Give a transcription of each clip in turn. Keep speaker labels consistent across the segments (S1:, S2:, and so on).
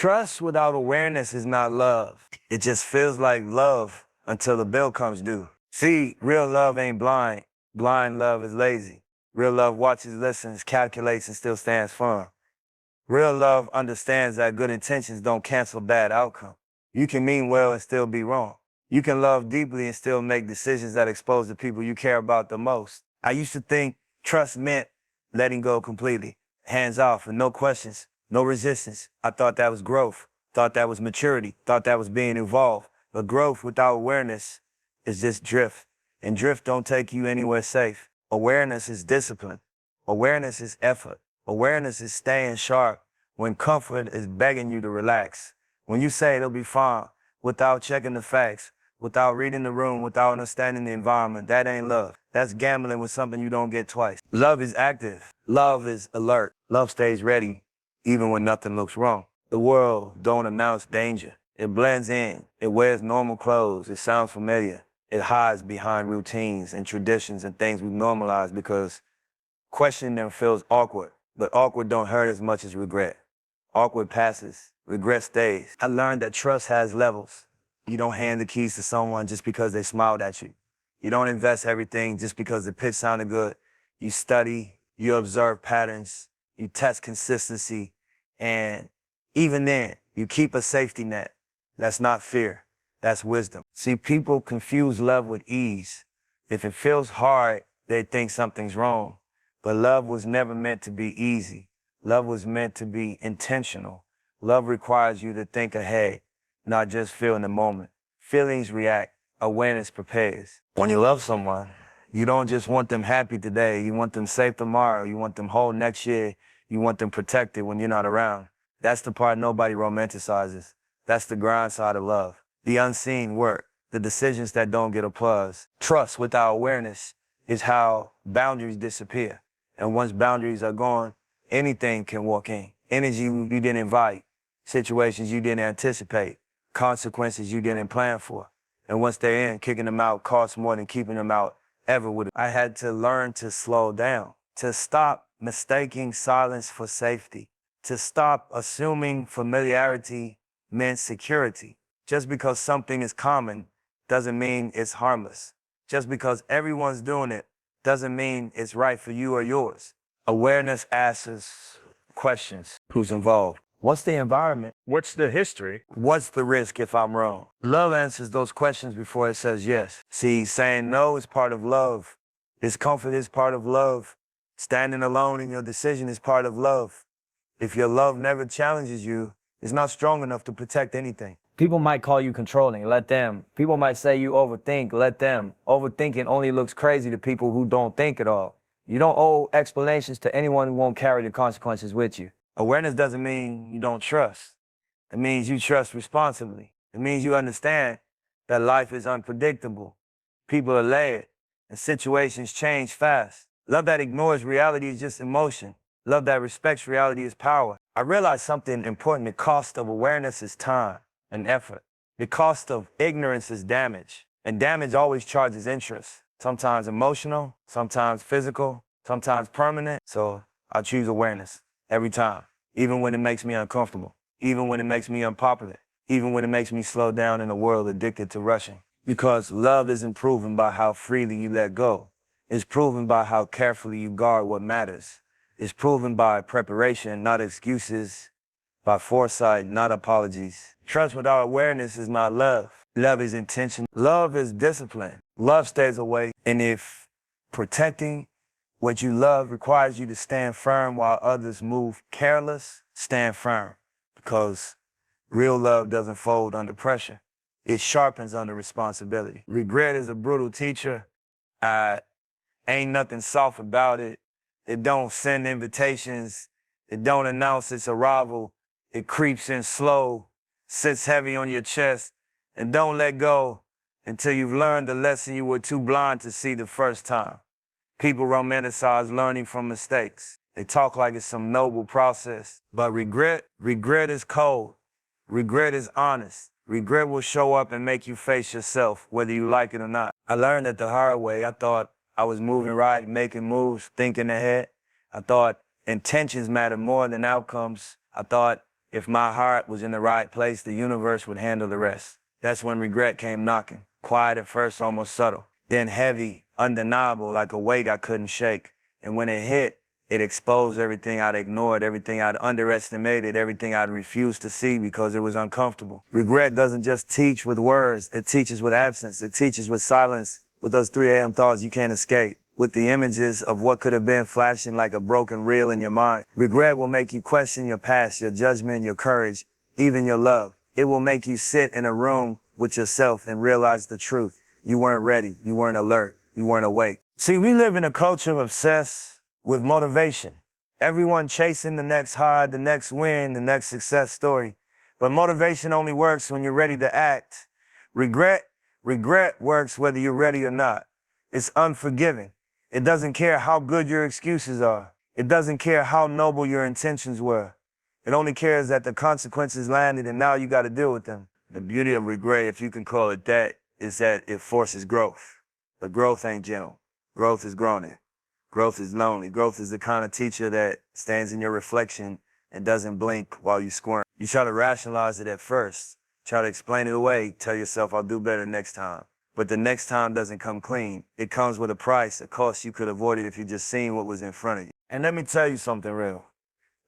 S1: Trust without awareness is not love. It just feels like love until the bill comes due. See, real love ain't blind. Blind love is lazy. Real love watches, listens, calculates, and still stands firm. Real love understands that good intentions don't cancel bad outcome. You can mean well and still be wrong. You can love deeply and still make decisions that expose the people you care about the most. I used to think trust meant letting go completely, hands off, and no questions, no resistance. I thought that was growth, thought that was maturity, thought that was being evolved. But growth without awareness is just drift, and drift don't take you anywhere safe. Awareness is discipline. Awareness is effort. Awareness is staying sharp when comfort is begging you to relax. When you say it'll be fine without checking the facts, without reading the room, without understanding the environment, that ain't love. That's gambling with something you don't get twice. Love is active. Love is alert. Love stays ready even when nothing looks wrong. The world don't announce danger. It blends in. It wears normal clothes. It sounds familiar. It hides behind routines and traditions and things we've normalized because questioning them feels awkward. But awkward don't hurt as much as regret. Awkward passes. Regret stays. I learned that trust has levels. You don't hand the keys to someone just because they smiled at you. You don't invest everything just because the pitch sounded good. You study, you observe patterns, you test consistency, and even then, you keep a safety net. That's not fear, that's wisdom. See, people confuse love with ease. If it feels hard, they think something's wrong. But love was never meant to be easy. Love was meant to be intentional. Love requires you to think ahead, not just feel in the moment. Feelings react, awareness prepares. When you love someone, you don't just want them happy today, you want them safe tomorrow, you want them whole next year, you want them protected when you're not around. That's the part nobody romanticizes. That's the grind side of love. The unseen work, the decisions that don't get applause. Trust without awareness is how boundaries disappear. And once boundaries are gone, anything can walk in. Energy you didn't invite, situations you didn't anticipate, consequences you didn't plan for. And once they're in, kicking them out costs more than keeping them out ever would. I had to learn to slow down, to stop mistaking silence for safety, to stop assuming familiarity meant security. Just because something is common doesn't mean it's harmless. Just because everyone's doing it doesn't mean it's right for you or yours. Awareness asks questions. Who's involved? What's the environment?
S2: What's the history?
S1: What's the risk if I'm wrong? Love answers those questions before it says yes. See, saying no is part of love. Discomfort is part of love. Standing alone in your decision is part of love. If your love never challenges you, it's not strong enough to protect anything. People might call you controlling, let them. People might say you overthink, let them. Overthinking only looks crazy to people who don't think at all. You don't owe explanations to anyone who won't carry the consequences with you. Awareness doesn't mean you don't trust. It means you trust responsibly. It means you understand that life is unpredictable. People are layered, and situations change fast. Love that ignores reality is just emotion. Love that respects reality is power. I realized something important. The cost of awareness is time and effort. The cost of ignorance is damage. And damage always charges interest. Sometimes emotional, sometimes physical, sometimes permanent. So I choose awareness every time, even when it makes me uncomfortable, even when it makes me unpopular, even when it makes me slow down in a world addicted to rushing. Because love isn't proven by how freely you let go. It's proven by how carefully you guard what matters. It's proven by preparation, not excuses, by foresight, not apologies. Trust without awareness is not love. Love is intention. Love is discipline. Love stays away. And if protecting what you love requires you to stand firm while others move careless, stand firm. Because real love doesn't fold under pressure. It sharpens under responsibility. Regret is a brutal teacher. Ain't nothing soft about it. It don't send invitations. It don't announce its arrival. It creeps in slow, sits heavy on your chest, and don't let go until you've learned the lesson you were too blind to see the first time. People romanticize learning from mistakes. They talk like it's some noble process. But regret is cold. Regret is honest. Regret will show up and make you face yourself, whether you like it or not. I learned it the hard way. I thought I was moving right, making moves, thinking ahead. I thought intentions matter more than outcomes. I thought If my heart was in the right place, the universe would handle the rest. That's when regret came knocking. Quiet at first, almost subtle. Then heavy, undeniable, like a weight I couldn't shake. And when it hit, it exposed everything I'd ignored, everything I'd underestimated, everything I'd refused to see because it was uncomfortable. Regret doesn't just teach with words, it teaches with absence, it teaches with silence, with those 3 a.m. thoughts you can't escape, with the images of what could have been flashing like a broken reel in your mind. Regret will make you question your past, your judgment, your courage, even your love. It will make you sit in a room with yourself and realize the truth. You weren't ready, you weren't alert, you weren't awake. See, we live in a culture obsessed with motivation. Everyone chasing the next high, the next win, the next success story. But motivation only works when you're ready to act. Regret works whether you're ready or not. It's unforgiving. It doesn't care how good your excuses are. It doesn't care how noble your intentions were. It only cares that the consequences landed and now you got to deal with them. The beauty of regret, if you can call it that, is that it forces growth. But growth ain't gentle. Growth is groaning. Growth is lonely. Growth is the kind of teacher that stands in your reflection and doesn't blink while you squirm. You try to rationalize it at first. Try to explain it away. Tell yourself, I'll do better next time. But the next time doesn't come clean. It comes with a price, a cost you could avoid it if you just seen what was in front of you. And let me tell you something real.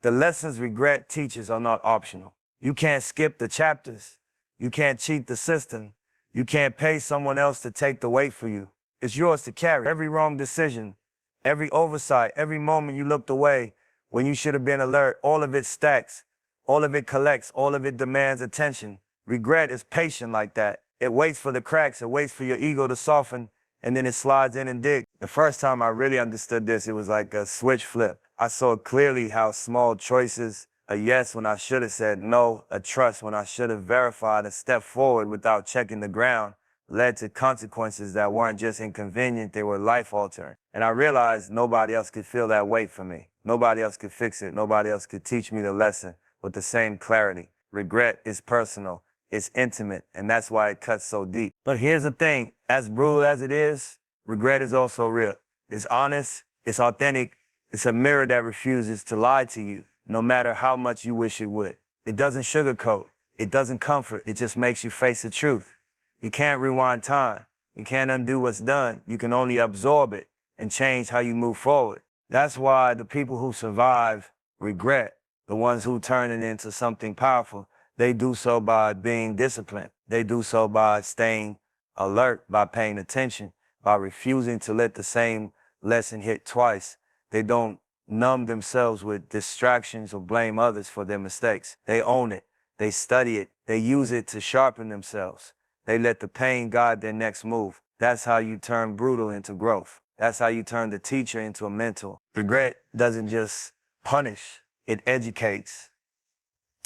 S1: The lessons regret teaches are not optional. You can't skip the chapters. You can't cheat the system. You can't pay someone else to take the weight for you. It's yours to carry. Every wrong decision, every oversight, every moment you looked away when you should have been alert, all of it stacks, all of it collects, all of it demands attention. Regret is patient like that. It waits for the cracks, it waits for your ego to soften, and then it slides in and digs. The first time I really understood this, it was like a switch flip. I saw clearly how small choices, a yes when I should have said no, a trust when I should have verified, a step forward without checking the ground, led to consequences that weren't just inconvenient, they were life-altering. And I realized nobody else could feel that weight for me. Nobody else could fix it. Nobody else could teach me the lesson with the same clarity. Regret is personal, it's intimate, and that's why it cuts so deep. But here's the thing, as brutal as it is, regret is also real. It's honest, it's authentic, it's a mirror that refuses to lie to you, no matter how much you wish it would. It doesn't sugarcoat, it doesn't comfort, it just makes you face the truth. You can't rewind time. You can't undo what's done. You can only absorb it and change how you move forward. That's why the people who survive regret, the ones who turn it into something powerful, they do so by being disciplined. They do so by staying alert, by paying attention, by refusing to let the same lesson hit twice. They don't numb themselves with distractions or blame others for their mistakes. They own it. They study it. They use it to sharpen themselves. They let the pain guide their next move. That's how you turn brutal into growth. That's how you turn the teacher into a mentor. Regret doesn't just punish, it educates.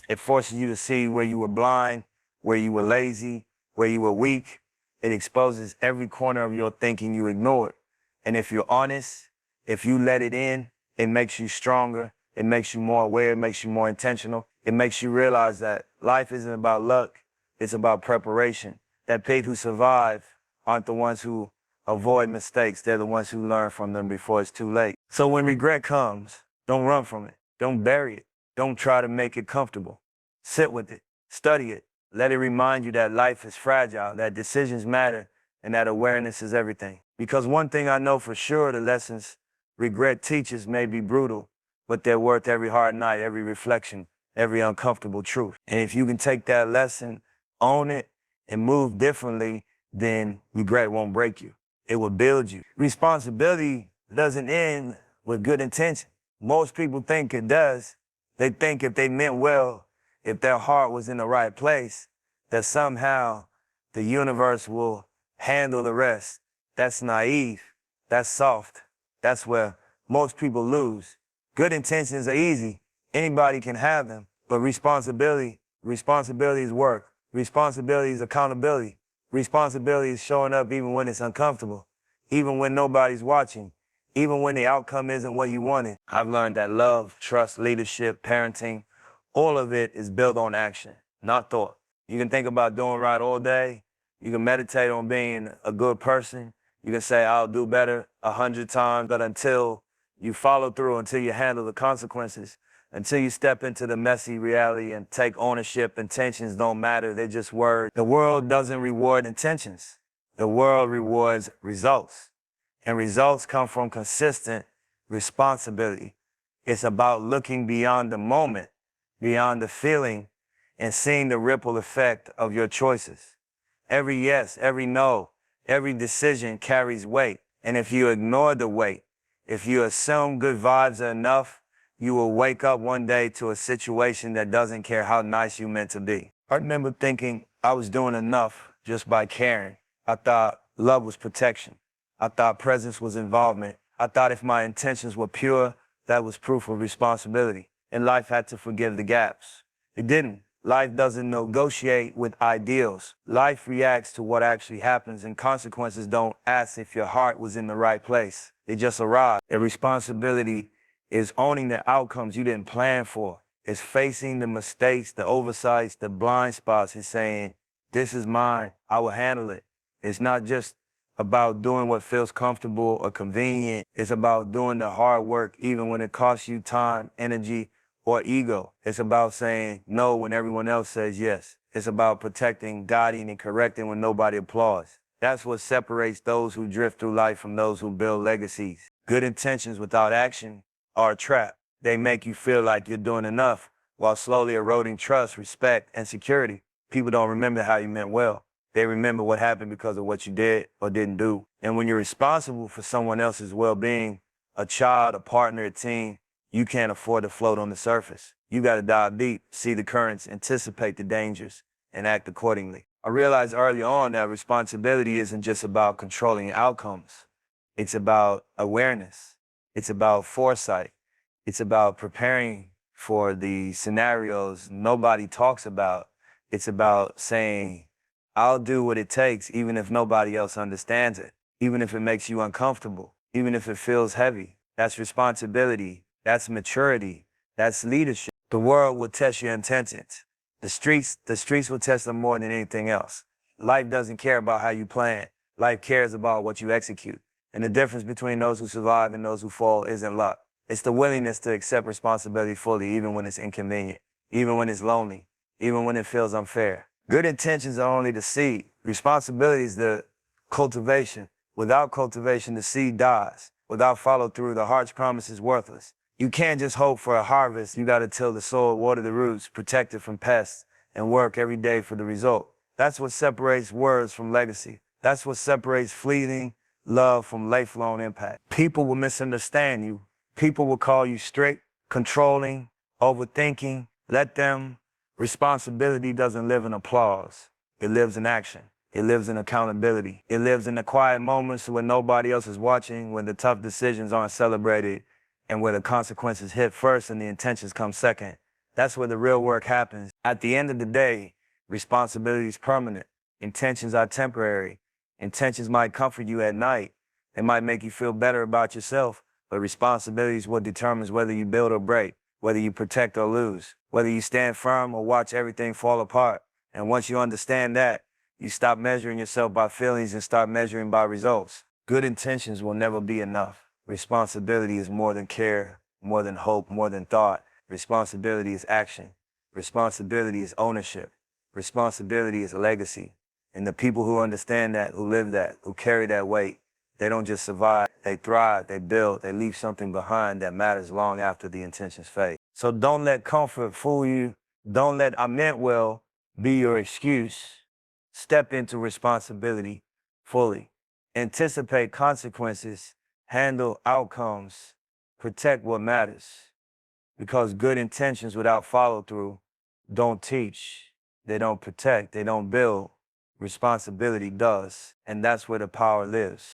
S1: It forces you to see where you were blind, where you were lazy, where you were weak. It exposes every corner of your thinking you ignored. And if you're honest, if you let it in, it makes you stronger. It makes you more aware. It makes you more intentional. It makes you realize that life isn't about luck. It's about preparation. That people who survive aren't the ones who avoid mistakes. They're the ones who learn from them before it's too late. So when regret comes, don't run from it. Don't bury it. Don't try to make it comfortable. Sit with it. Study it. Let it remind you that life is fragile, that decisions matter, and that awareness is everything. Because one thing I know for sure, the lessons regret teaches may be brutal, but they're worth every hard night, every reflection, every uncomfortable truth. And if you can take that lesson, own it, and move differently, then regret won't break you. It will build you. Responsibility doesn't end with good intention. Most people think it does. They think if they meant well, if their heart was in the right place, that somehow the universe will handle the rest. That's naive. That's soft. That's where most people lose. Good intentions are easy. Anybody can have them. But responsibility is work. Responsibility is accountability. Responsibility is showing up even when it's uncomfortable, even when nobody's watching, even when the outcome isn't what you wanted. I've learned that love, trust, leadership, parenting, all of it is built on action, not thought. You can think about doing right all day. You can meditate on being a good person. You can say, I'll do better 100 times, but until you follow through, until you handle the consequences, Until you step into the messy reality and take ownership, intentions don't matter, they're just words. The world doesn't reward intentions. The world rewards results. And results come from consistent responsibility. It's about looking beyond the moment, beyond the feeling, and seeing the ripple effect of your choices. Every yes, every no, every decision carries weight. And if you ignore the weight, if you assume good vibes are enough, you will wake up one day to a situation that doesn't care how nice you meant to be. I remember thinking I was doing enough just by caring. I thought love was protection. I thought presence was involvement. I thought if my intentions were pure, that was proof of responsibility. And life had to forgive the gaps. It didn't. Life doesn't negotiate with ideals. Life reacts to what actually happens, and consequences don't ask if your heart was in the right place. They just arrive. And responsibility is owning the outcomes you didn't plan for. It's facing the mistakes, the oversights, the blind spots, and saying, this is mine, I will handle it. It's not just about doing what feels comfortable or convenient. It's about doing the hard work, even when it costs you time, energy, or ego. It's about saying no when everyone else says yes. It's about protecting, guiding, and correcting when nobody applauds. That's what separates those who drift through life from those who build legacies. Good intentions without action are a trap. They make you feel like you're doing enough while slowly eroding trust, respect, and security. People don't remember how you meant well. They remember what happened because of what you did or didn't do. And when you're responsible for someone else's well-being, a child, a partner, a team, you can't afford to float on the surface. You got to dive deep, see the currents, anticipate the dangers, and act accordingly. I realized early on that responsibility isn't just about controlling outcomes. It's about awareness. It's about foresight. It's about preparing for the scenarios nobody talks about. It's about saying, I'll do what it takes even if nobody else understands it, even if it makes you uncomfortable, even if it feels heavy. That's responsibility. That's maturity. That's leadership. The world will test your intentions. The streets will test them more than anything else. Life doesn't care about how you plan. Life cares about what you execute. And the difference between those who survive and those who fall isn't luck. It's the willingness to accept responsibility fully, even when it's inconvenient, even when it's lonely, even when it feels unfair. Good intentions are only the seed. Responsibility is the cultivation. Without cultivation, the seed dies. Without follow through, the heart's promise is worthless. You can't just hope for a harvest. You got to till the soil, water the roots, protect it from pests, and work every day for the result. That's what separates words from legacy. That's what separates fleeting love from lifelong impact. People will misunderstand you. People will call you strict, controlling, overthinking. Let them. Responsibility doesn't live in applause. It lives in action. It lives in accountability. It lives in the quiet moments when nobody else is watching, when the tough decisions aren't celebrated, and where the consequences hit first and the intentions come second. That's where the real work happens. At the end of the day, responsibility is permanent. Intentions are temporary. Intentions might comfort you at night. They might make you feel better about yourself, but responsibility is what determines whether you build or break, whether you protect or lose, whether you stand firm or watch everything fall apart. And once you understand that, you stop measuring yourself by feelings and start measuring by results. Good intentions will never be enough. Responsibility is more than care, more than hope, more than thought. Responsibility is action. Responsibility is ownership. Responsibility is legacy. And the people who understand that, who live that, who carry that weight, they don't just survive, they thrive, they build, they leave something behind that matters long after the intentions fade. So don't let comfort fool you. Don't let I meant well be your excuse. Step into responsibility fully. Anticipate consequences, handle outcomes, protect what matters. Because good intentions without follow through don't teach, they don't protect, they don't build. Responsibility does, and that's where the power lives.